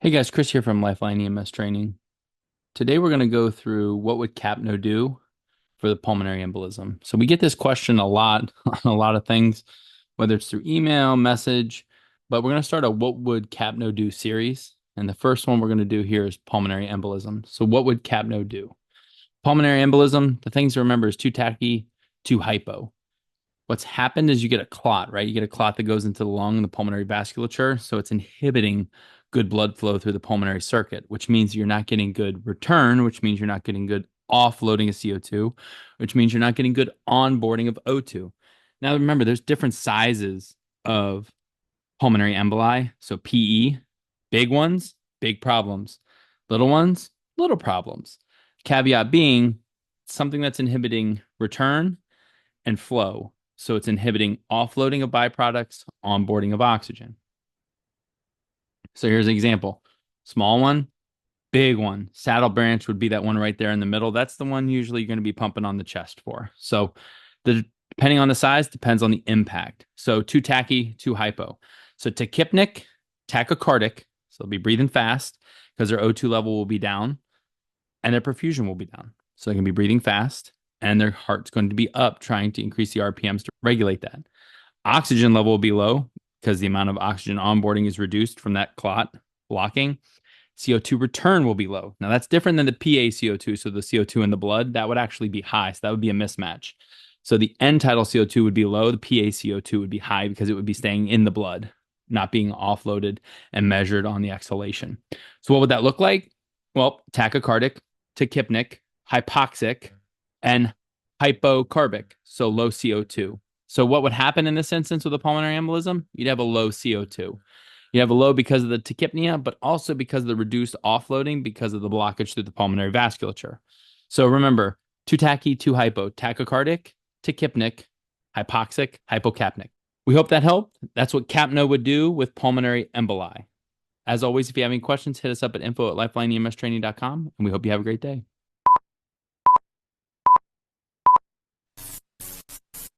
Hey guys, Chris here from Lifeline EMS Training. Today we're going to go through what would CAPNO do for the pulmonary embolism. So we get this question a lot on a lot of things, whether it's through email, message, but we're going to start a what would CAPNO do series. And the first one we're going to do here is pulmonary embolism. So what would CAPNO do? Pulmonary embolism, the things to remember is too tachy, too hypo. What's happened is you get a clot, right? You get a clot that goes into the lung and the pulmonary vasculature. So it's inhibiting good blood flow through the pulmonary circuit, which means you're not getting good return, which means you're not getting good offloading of CO2, which means you're not getting good onboarding of O2. Now, remember, there's different sizes of pulmonary emboli. So PE, big ones, big problems. Little ones, little problems. Caveat being something that's inhibiting return and flow. So it's inhibiting offloading of byproducts, onboarding of oxygen. So here's an example. Small one, big one. Saddle branch would be that one right there in the middle. That's the one usually you're going to be pumping on the chest for. So depending on the size, depends on the impact. So too tachy, too hypo. So tachypnic, tachycardic. So they'll be breathing fast because their O2 level will be down and their perfusion will be down. So they can be breathing fast and their heart's going to be up trying to increase the RPMs to regulate that. Oxygen level will be low because the amount of oxygen onboarding is reduced from that clot blocking. CO2 return will be low. Now that's different than the PA CO2. So the CO2 in the blood, that would actually be high. So that would be a mismatch. So the end tidal CO2 would be low. The PA CO2 would be high because it would be staying in the blood, not being offloaded and measured on the exhalation. So what would that look like? Well, tachycardic, tachypnic, hypoxic, and hypocarbic. So low CO2. So what would happen in this instance with a pulmonary embolism? You'd have a low CO2. You have a low because of the tachypnea, but also because of the reduced offloading because of the blockage through the pulmonary vasculature. So remember, too tachy, too hypo, tachycardic, tachypnic, hypoxic, hypocapnic. We hope that helped. That's what CAPNO would do with pulmonary emboli. As always, if you have any questions, hit us up at info@lifelineemstraining.com, and we hope you have a great day.